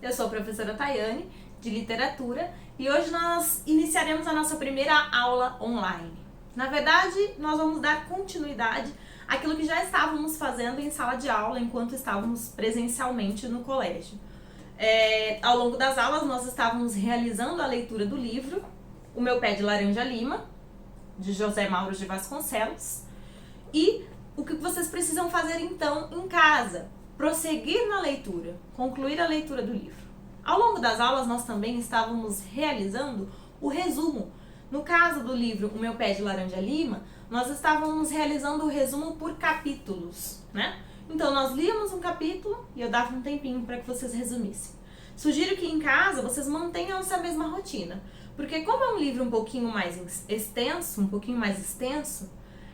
Eu sou a professora Tayane, de literatura, e hoje nós iniciaremos a nossa primeira aula online. Na verdade, nós vamos dar continuidade àquilo que já estávamos fazendo em sala de aula enquanto estávamos presencialmente no colégio. Ao longo das aulas, nós estávamos realizando a leitura do livro O Meu Pé de Laranja Lima, de José Mauro de Vasconcelos, e o que vocês precisam fazer então em casa? Prosseguir na leitura, concluir a leitura do livro. Ao longo das aulas, nós também estávamos realizando o resumo. No caso do livro O Meu Pé de Laranja Lima, nós estávamos realizando o resumo por capítulos, né? Então, nós líamos um capítulo e eu dava um tempinho para que vocês resumissem. Sugiro que em casa vocês mantenham essa mesma rotina, porque como é um livro um pouquinho mais extenso,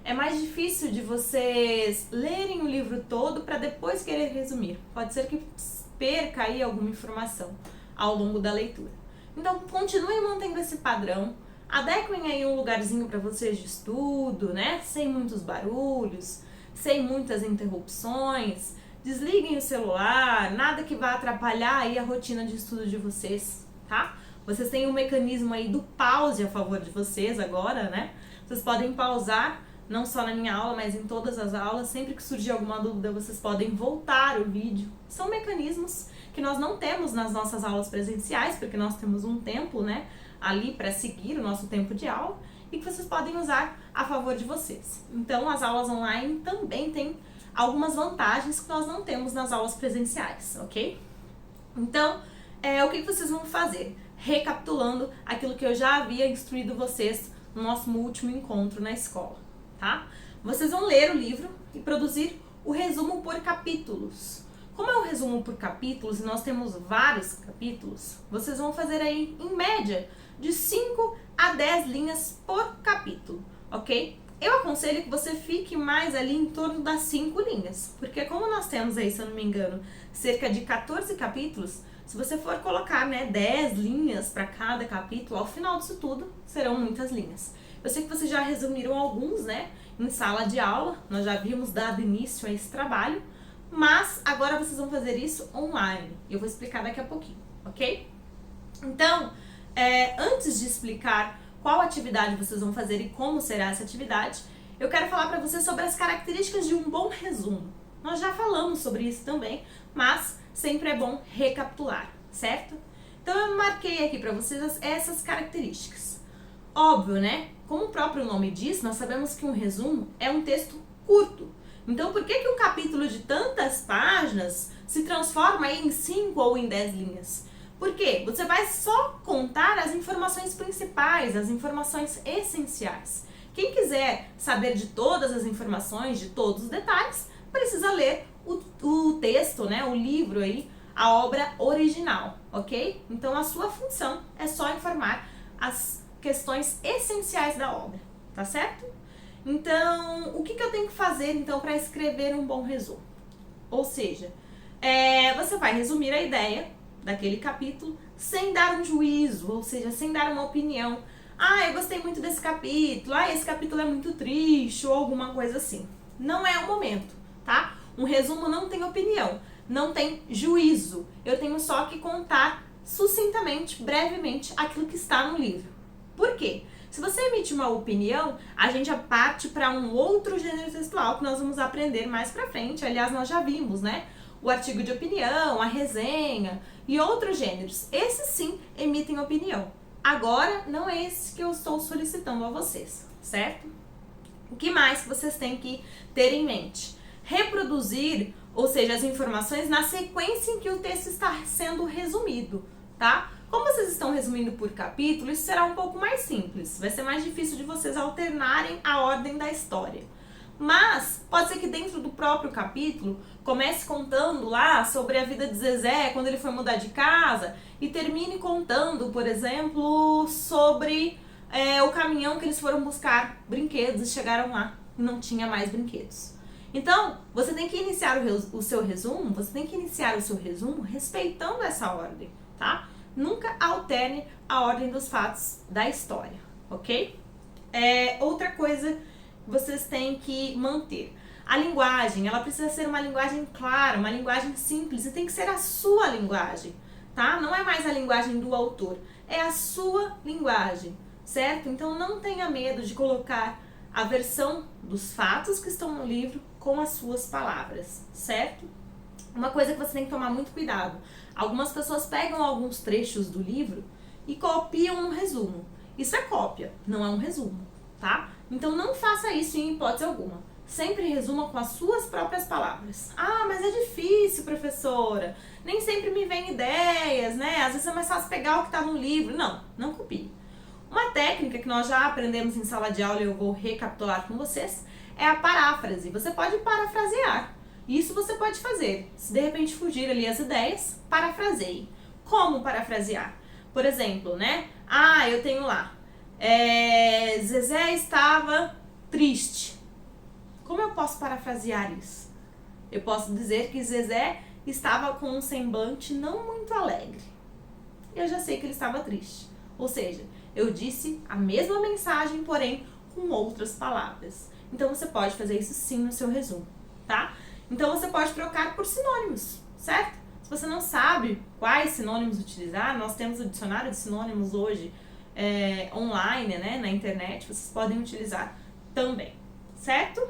é mais difícil de vocês lerem o livro todo para depois querer resumir. Pode ser que perca aí alguma informação ao longo da leitura. Então, continuem mantendo esse padrão, adequem aí um lugarzinho para vocês de estudo, né? Sem muitos barulhos, sem muitas interrupções. Desliguem o celular, nada que vá atrapalhar aí a rotina de estudo de vocês, tá? Vocês têm um mecanismo aí do pause a favor de vocês agora, né? Vocês podem pausar, não só na minha aula, mas em todas as aulas. Sempre que surgir alguma dúvida, vocês podem voltar o vídeo. São mecanismos que nós não temos nas nossas aulas presenciais, porque nós temos um tempo, né, ali para seguir o nosso tempo de aula, e que vocês podem usar a favor de vocês. Então, as aulas online também têm algumas vantagens que nós não temos nas aulas presenciais, ok? Então, o que vocês vão fazer? Recapitulando aquilo que eu já havia instruído vocês no nosso último encontro na escola, tá? Vocês vão ler o livro e produzir o resumo por capítulos. Como é um resumo por capítulos e nós temos vários capítulos, vocês vão fazer aí, em média, de 5 a 10 linhas por capítulo, ok? Eu aconselho que você fique mais ali em torno das 5 linhas, porque como nós temos aí, se eu não me engano, cerca de 14 capítulos, se você for colocar, né, 10 linhas para cada capítulo, ao final disso tudo, serão muitas linhas. Eu sei que vocês já resumiram alguns, né, em sala de aula, nós já havíamos dado início a esse trabalho, mas agora vocês vão fazer isso online. Eu vou explicar daqui a pouquinho, ok? Então, antes de explicar qual atividade vocês vão fazer e como será essa atividade, eu quero falar para vocês sobre as características de um bom resumo. Nós já falamos sobre isso também, mas sempre é bom recapitular, certo? Então eu marquei aqui para vocês essas características. Óbvio, né? Como o próprio nome diz, nós sabemos que um resumo é um texto curto. Então por que um capítulo de tantas páginas se transforma aí em 5 ou em 10 linhas? Porque você vai só contar as informações principais, as informações essenciais. Quem quiser saber de todas as informações, de todos os detalhes, precisa ler o texto, né, o livro aí, a obra original, ok? Então a sua função é só informar as questões essenciais da obra, tá certo? Então, o que eu tenho que fazer então para escrever um bom resumo? Ou seja, você vai resumir a ideia daquele capítulo sem dar um juízo, ou seja, sem dar uma opinião. Ah, eu gostei muito desse capítulo, esse capítulo é muito triste, ou alguma coisa assim. Não é o momento, tá? Um resumo não tem opinião, não tem juízo. Eu tenho só que contar sucintamente, brevemente, aquilo que está no livro. Por quê? Se você emite uma opinião, a gente já parte para um outro gênero textual que nós vamos aprender mais pra frente. Aliás, nós já vimos, né? O artigo de opinião, a resenha e outros gêneros. Esses sim emitem opinião. Agora, não é esse que eu estou solicitando a vocês, certo? O que mais que vocês têm que ter em mente? Reproduzir, ou seja, as informações na sequência em que o texto está sendo resumido, tá? Como vocês estão resumindo por capítulo, isso será um pouco mais simples. Vai ser mais difícil de vocês alternarem a ordem da história. Mas pode ser que dentro do próprio capítulo comece contando lá sobre a vida de Zezé quando ele foi mudar de casa e termine contando, por exemplo, sobre o caminhão que eles foram buscar brinquedos e chegaram lá e não tinha mais brinquedos. Então, você tem que iniciar o seu resumo, respeitando essa ordem, tá? Nunca alterne a ordem dos fatos da história, ok? Outra coisa que vocês têm que manter. A linguagem, ela precisa ser uma linguagem clara, uma linguagem simples, e tem que ser a sua linguagem. tá? Não é mais a linguagem do autor, é a sua linguagem, certo? Então não tenha medo de colocar a versão dos fatos que estão no livro com as suas palavras, certo? Uma coisa que você tem que tomar muito cuidado. Algumas pessoas pegam alguns trechos do livro e copiam um resumo. Isso é cópia, não é um resumo, tá? Então não faça isso em hipótese alguma. Sempre resuma com as suas próprias palavras. Ah, mas é difícil, professora. Nem sempre me vem ideias, né? Às vezes é mais fácil pegar o que está no livro. Não, não copie. Uma técnica que nós já aprendemos em sala de aula e eu vou recapitular com vocês é a paráfrase. Você pode parafrasear. Isso você pode fazer. Se de repente fugir ali as ideias, parafraseie. Como parafrasear? Por exemplo, né? Ah, eu tenho lá. Zezé estava triste. Como eu posso parafrasear isso? Eu posso dizer que Zezé estava com um semblante não muito alegre. Eu já sei que ele estava triste. Ou seja, eu disse a mesma mensagem, porém com outras palavras. Então você pode fazer isso sim no seu resumo, tá? Então você pode trocar por sinônimos, certo? Se você não sabe quais sinônimos utilizar, nós temos o dicionário de sinônimos hoje online, né, na internet, vocês podem utilizar também, certo?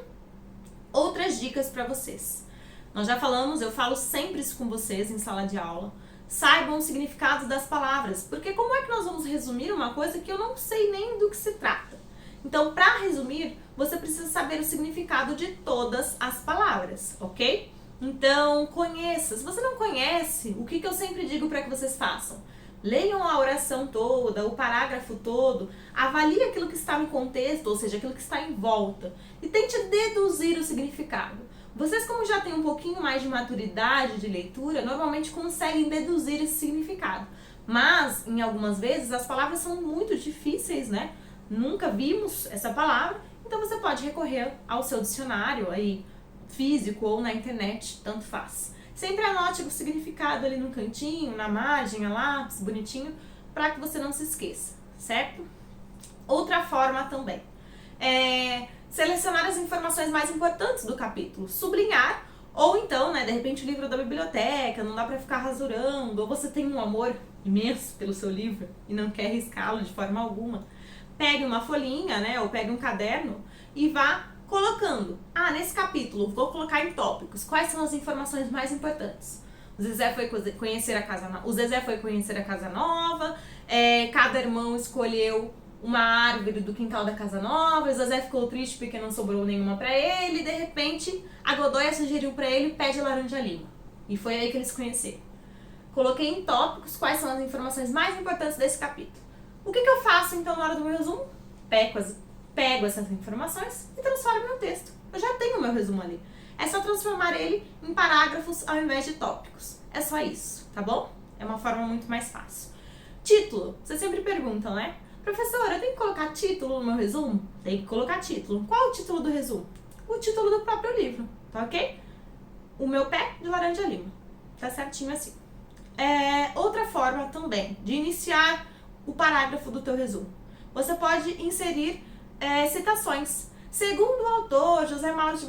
Outras dicas para vocês. Nós já falamos, eu falo sempre isso com vocês em sala de aula. Saibam os significados das palavras, porque como é que nós vamos resumir uma coisa que eu não sei nem do que se trata? Então, para resumir, você precisa saber o significado de todas as palavras, ok? Então, conheça. Se você não conhece, o que eu sempre digo para que vocês façam? Leiam a oração toda, o parágrafo todo, avalie aquilo que está no contexto, ou seja, aquilo que está em volta, e tente deduzir o significado. Vocês, como já têm um pouquinho mais de maturidade de leitura, normalmente conseguem deduzir esse significado. Mas, em algumas vezes, as palavras são muito difíceis, né? Nunca vimos essa palavra, então você pode recorrer ao seu dicionário aí, físico ou na internet, tanto faz. Sempre anote o significado ali no cantinho, na margem, a lápis, bonitinho, para que você não se esqueça, certo? Outra forma também é selecionar as informações mais importantes do capítulo, sublinhar, ou então, né, de repente o livro da biblioteca, não dá para ficar rasurando, ou você tem um amor imenso pelo seu livro e não quer riscá-lo de forma alguma, pegue uma folhinha, né, ou pegue um caderno e vá colocando. Ah, nesse capítulo, vou colocar em tópicos. Quais são as informações mais importantes? O Zezé foi conhecer a casa nova, cada irmão escolheu uma árvore do quintal da casa nova, o Zezé ficou triste porque não sobrou nenhuma pra ele, e de repente a Godoia sugeriu pra ele pé de laranja lima. E foi aí que eles se conheceram. Coloquei em tópicos quais são as informações mais importantes desse capítulo. O que eu faço então na hora do meu resumo? Pego essas informações e transformo no texto. Eu já tenho o meu resumo ali. É só transformar ele em parágrafos ao invés de tópicos. É só isso, tá bom? É uma forma muito mais fácil. Título. Vocês sempre perguntam, né? Professora, eu tenho que colocar título no meu resumo? Tem que colocar título. Qual é o título do resumo? O título do próprio livro, tá ok? O meu pé de laranja lima. Tá certinho assim. Outra forma também de iniciar o parágrafo do teu resumo. Você pode inserir citações. Segundo o autor, José Mauro de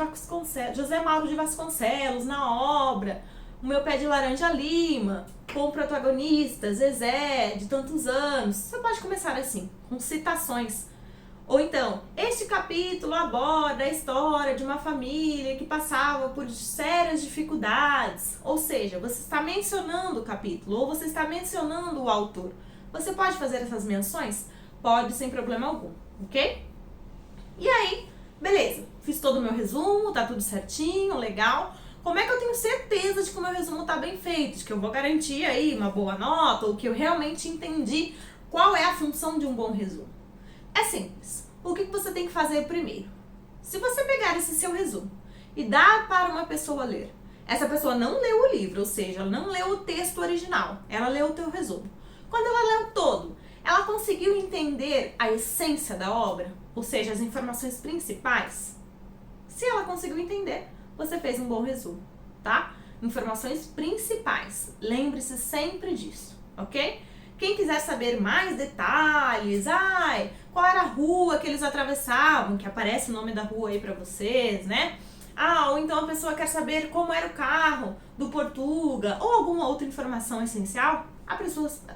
Vasconcelos, na obra O Meu Pé de Laranja Lima, com o protagonista Zezé, de tantos anos. Você pode começar assim, com citações. Ou então, este capítulo aborda a história de uma família que passava por sérias dificuldades. Ou seja, você está mencionando o capítulo, ou você está mencionando o autor. Você pode fazer essas menções? Pode, sem problema algum, ok? E aí, beleza, fiz todo o meu resumo, tá tudo certinho, legal. Como é que eu tenho certeza de que o meu resumo tá bem feito, de que eu vou garantir aí uma boa nota, ou que eu realmente entendi qual é a função de um bom resumo? É simples. O que você tem que fazer primeiro? Se você pegar esse seu resumo e dar para uma pessoa ler, essa pessoa não leu o livro, ou seja, ela não leu o texto original, ela leu o teu resumo. Quando ela leu todo, ela conseguiu entender a essência da obra, ou seja, as informações principais? Se ela conseguiu entender, você fez um bom resumo, tá? Informações principais. Lembre-se sempre disso, ok? Quem quiser saber mais detalhes, qual era a rua que eles atravessavam, que aparece o nome da rua aí pra vocês, né? Ou então a pessoa quer saber como era o carro do Portuga, ou alguma outra informação essencial, a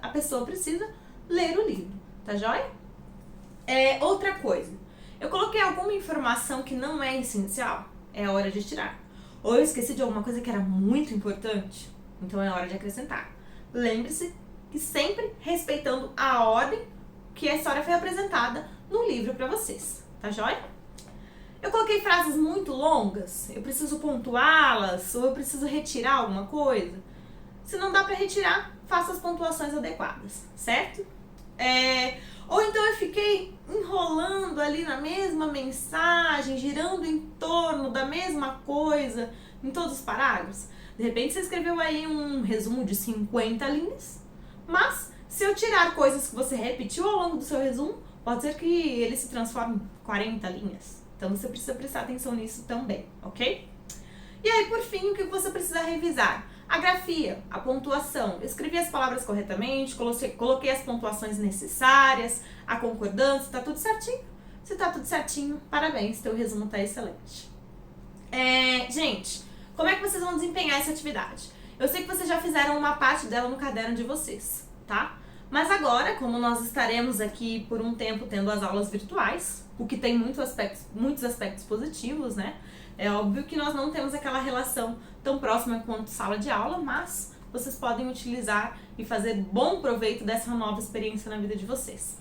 pessoa precisa ler o livro, tá joia? Outra coisa, eu coloquei alguma informação que não é essencial, é hora de tirar. Ou eu esqueci de alguma coisa que era muito importante, então é hora de acrescentar. Lembre-se que sempre respeitando a ordem que a história foi apresentada no livro para vocês, tá joia? Eu coloquei frases muito longas, eu preciso pontuá-las ou eu preciso retirar alguma coisa. Se não dá para retirar, faça as pontuações adequadas, certo? Ou então eu fiquei enrolando ali na mesma mensagem, girando em torno da mesma coisa em todos os parágrafos. De repente você escreveu aí um resumo de 50 linhas, mas se eu tirar coisas que você repetiu ao longo do seu resumo, pode ser que ele se transforme em 40 linhas. Então você precisa prestar atenção nisso também, ok? E aí, por fim, o que você precisa revisar? A grafia, a pontuação. Eu escrevi as palavras corretamente, coloquei as pontuações necessárias, a concordância, tá tudo certinho? Se tá tudo certinho, parabéns, teu resumo tá excelente. Gente, como é que vocês vão desempenhar essa atividade? Eu sei que vocês já fizeram uma parte dela no caderno de vocês, tá? Mas agora, como nós estaremos aqui por um tempo tendo as aulas virtuais, o que tem muitos aspectos positivos, né? É óbvio que nós não temos aquela relação tão próxima quanto sala de aula, mas vocês podem utilizar e fazer bom proveito dessa nova experiência na vida de vocês.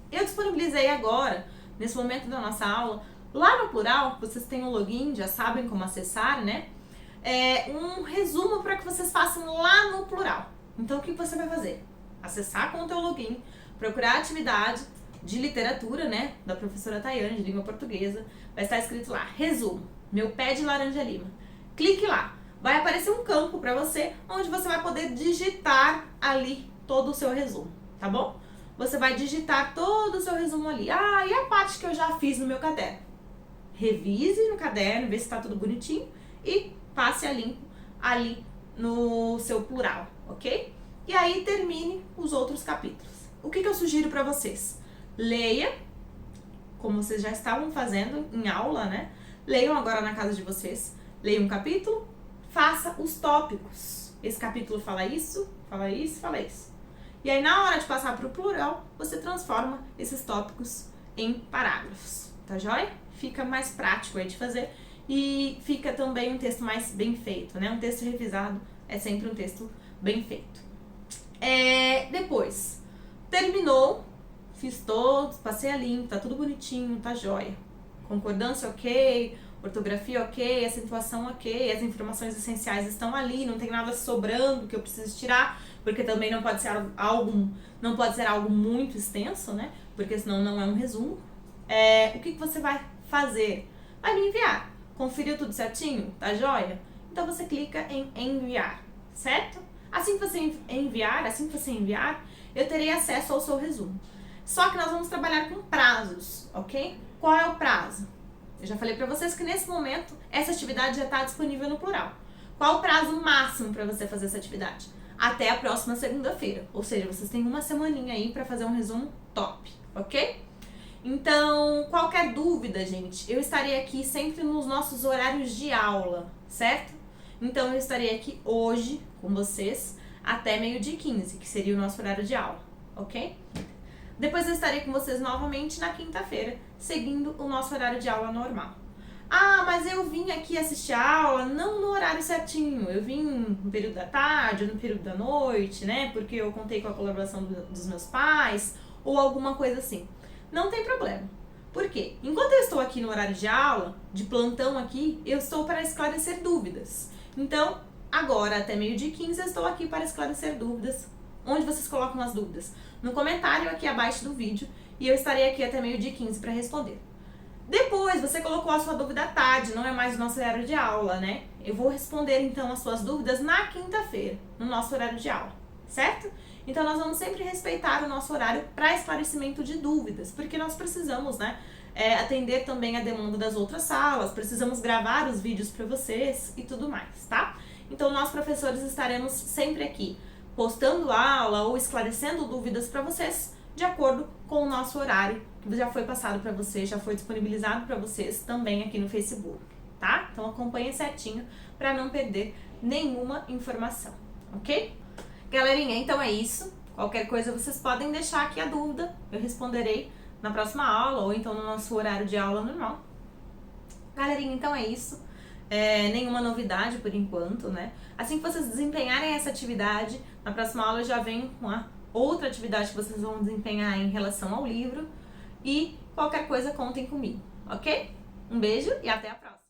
Eu disponibilizei agora, nesse momento da nossa aula, lá no Plural, vocês têm o login, já sabem como acessar, né? Um resumo para que vocês façam lá no Plural. Então, o que você vai fazer? Acessar com o teu login, procurar a atividade de literatura, né, da professora Tayane, de língua portuguesa, vai estar escrito lá, resumo, meu pé de laranja lima. Clique lá, vai aparecer um campo para você, onde você vai poder digitar ali todo o seu resumo, tá bom? Você vai digitar todo o seu resumo ali. E a parte que eu já fiz no meu caderno? Revise no caderno, vê se está tudo bonitinho e passe a limpo ali no seu plural, ok? E aí termine os outros capítulos. O que eu sugiro para vocês? Leia, como vocês já estavam fazendo em aula, né? Leiam agora na casa de vocês. Leia um capítulo, faça os tópicos. Esse capítulo fala isso, fala isso, fala isso. E aí na hora de passar para o plural, você transforma esses tópicos em parágrafos, tá joia? Fica mais prático aí de fazer e fica também um texto mais bem feito, né? Um texto revisado é sempre um texto bem feito. Depois, terminou, fiz todos, passei a limpo, tá tudo bonitinho, tá joia. Concordância ok, ortografia ok, acentuação ok, as informações essenciais estão ali, não tem nada sobrando que eu preciso tirar, porque também não pode ser algo muito extenso, né? Porque senão não é um resumo. O que você vai fazer? Vai me enviar. Conferiu tudo certinho? Tá joia? Então você clica em enviar, certo? Assim que você enviar, eu terei acesso ao seu resumo. Só que nós vamos trabalhar com prazos, ok? Qual é o prazo? Eu já falei pra vocês que nesse momento essa atividade já está disponível no plural. Qual o prazo máximo para você fazer essa atividade? Até a próxima segunda-feira. Ou seja, vocês têm uma semaninha aí para fazer um resumo top, ok? Então, qualquer dúvida, gente, eu estarei aqui sempre nos nossos horários de aula, certo? Então, eu estarei aqui hoje com vocês até 12h15, que seria o nosso horário de aula, ok? Depois eu estarei com vocês novamente na quinta-feira, seguindo o nosso horário de aula normal. Mas eu vim aqui assistir a aula não no horário certinho, eu vim no período da tarde ou no período da noite, né? Porque eu contei com a colaboração dos meus pais ou alguma coisa assim. Não tem problema. Por quê? Enquanto eu estou aqui no horário de aula, de plantão aqui, eu estou para esclarecer dúvidas. Então, agora até 12h15 eu estou aqui para esclarecer dúvidas. Onde vocês colocam as dúvidas? No comentário aqui abaixo do vídeo e eu estarei aqui até 12h15 para responder. Depois, você colocou a sua dúvida à tarde, não é mais o nosso horário de aula, né? Eu vou responder então as suas dúvidas na quinta-feira, no nosso horário de aula, certo? Então nós vamos sempre respeitar o nosso horário para esclarecimento de dúvidas, porque nós precisamos, né, atender também a demanda das outras salas, precisamos gravar os vídeos para vocês e tudo mais, tá? Então nós professores estaremos sempre aqui postando aula ou esclarecendo dúvidas para vocês de acordo com o nosso horário que já foi passado para vocês, já foi disponibilizado para vocês também aqui no Facebook, tá? Então acompanhe certinho para não perder nenhuma informação, ok? Galerinha, então é isso. Qualquer coisa vocês podem deixar aqui a dúvida, eu responderei na próxima aula ou então no nosso horário de aula normal. Galerinha, então é isso. Nenhuma novidade por enquanto, né? Assim que vocês desempenharem essa atividade, na próxima aula eu já venho com a outra atividade que vocês vão desempenhar em relação ao livro. E qualquer coisa contem comigo, ok? Um beijo e até a próxima!